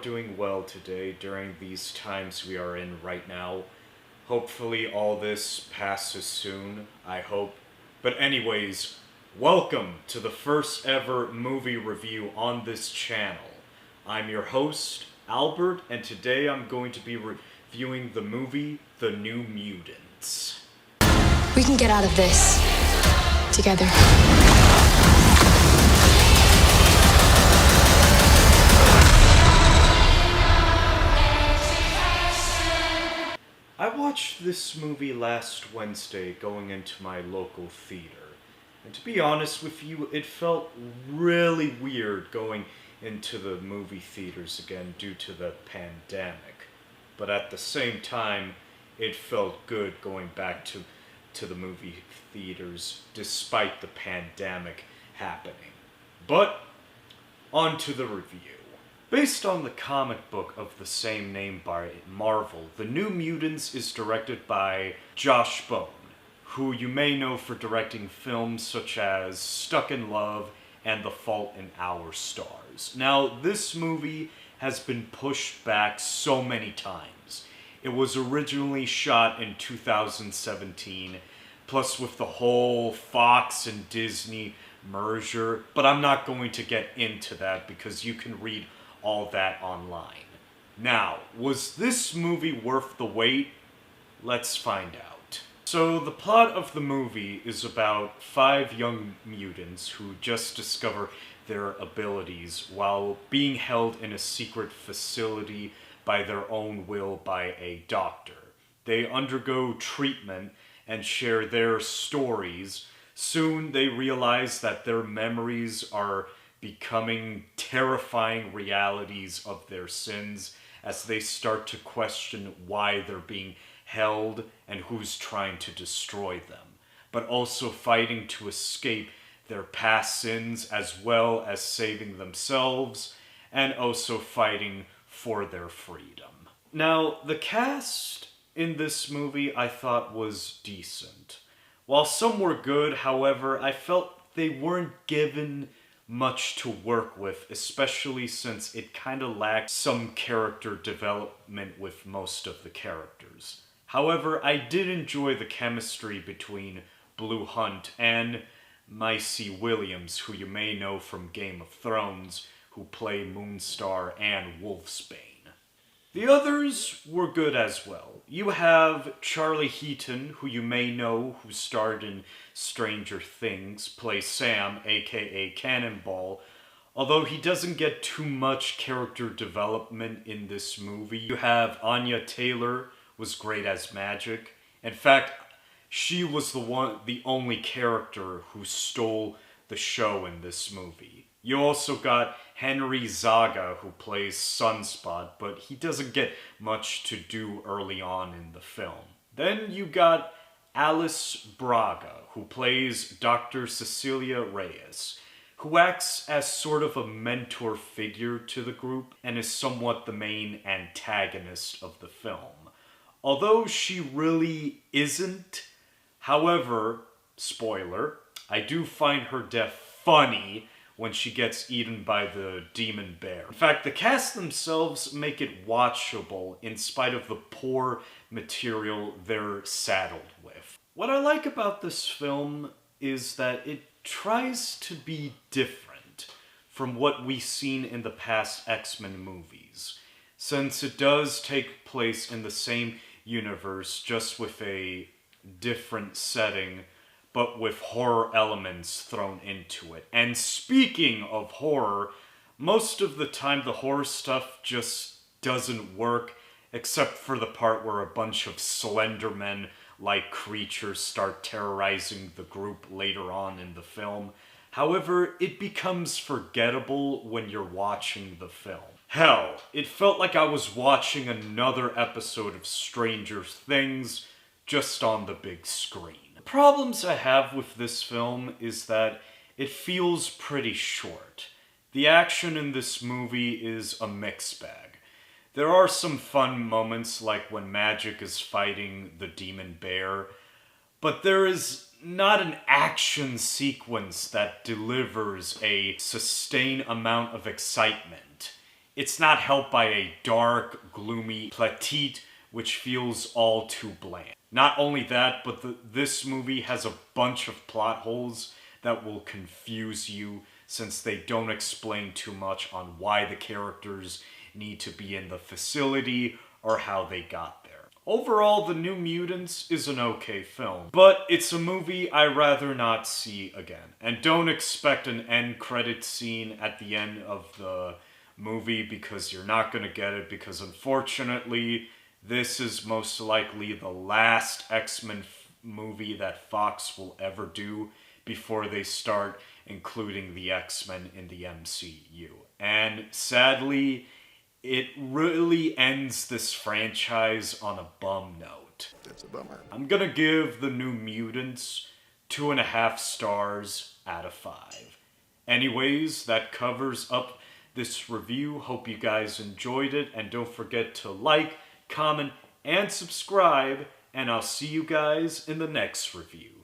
doing well today during these times we are in right now. Hopefully all this passes soon, I hope. But anyways, welcome to the first ever movie review on this channel. I'm your host, Albert, and today I'm going to be reviewing the movie The New Mutants. We can get out of this together. I watched this movie last Wednesday going into my local theater. And to be honest with you, it felt really weird going into the movie theaters again due to the pandemic. But at the same time, it felt good going back to the movie theaters despite the pandemic happening. But on to the review. Based on the comic book of the same name by Marvel, The New Mutants is directed by Josh Bone, who you may know for directing films such as Stuck in Love and The Fault in Our Stars. Now, this movie has been pushed back so many times. It was originally shot in 2017, plus with the whole Fox and Disney merger, but I'm not going to get into that because you can read all that online. Now, was this movie worth the wait? Let's find out. So, the plot of the movie is about 5 young mutants who just discover their abilities while being held in a secret facility by their own will by a doctor. They undergo treatment and share their stories. Soon they realize that their memories are becoming terrifying realities of their sins as they start to question why they're being held and who's trying to destroy them, but also fighting to escape their past sins as well as saving themselves and also fighting for their freedom. Now, the cast in this movie I thought was decent. While some were good, however, I felt they weren't given much to work with, especially since it kind of lacked some character development with most of the characters. However, I did enjoy the chemistry between Blue Hunt and Maisie Williams, who you may know from Game of Thrones, who play Moonstar and Wolfsbane. The others were good as well. You have Charlie Heaton, who you may know, who starred in Stranger Things, plays Sam, aka Cannonball. Although he doesn't get too much character development in this movie. You have Anya Taylor, was great as Magic. In fact, she was the only character who stole the show in this movie. You also got Henry Zaga, who plays Sunspot, but he doesn't get much to do early on in the film. Then you got Alice Braga, who plays Dr. Cecilia Reyes, who acts as sort of a mentor figure to the group and is somewhat the main antagonist of the film. Although she really isn't, however, spoiler, I do find her death funny when she gets eaten by the demon bear. In fact, the cast themselves make it watchable in spite of the poor material they're saddled with. What I like about this film is that it tries to be different from what we've seen in the past X-Men movies, since it does take place in the same universe, just with a different setting, but with horror elements thrown into it. And speaking of horror, most of the time the horror stuff just doesn't work, except for the part where a bunch of Slenderman-like creatures start terrorizing the group later on in the film. However, it becomes forgettable when you're watching the film. Hell, it felt like I was watching another episode of Stranger Things, just on the big screen. The problems I have with this film is that it feels pretty short. The action in this movie is a mixed bag. There are some fun moments like when Magic is fighting the demon bear, but there is not an action sequence that delivers a sustained amount of excitement. it's not helped by a dark, gloomy platite which feels all too bland. Not only that, but this movie has a bunch of plot holes that will confuse you since they don't explain too much on why the characters need to be in the facility or how they got there. Overall, The New Mutants is an okay film, but it's a movie I'd rather not see again. And don't expect an end credit scene at the end of the movie because you're not going to get it, because unfortunately, this is most likely the last X-Men movie that Fox will ever do before they start including the X-Men in the MCU. And sadly, it really ends this franchise on a bum note. That's a bummer. I'm gonna give The New Mutants 2.5 stars out of 5. Anyways, that covers up this review. Hope you guys enjoyed it, and don't forget to like, comment, and subscribe, and I'll see you guys in the next review.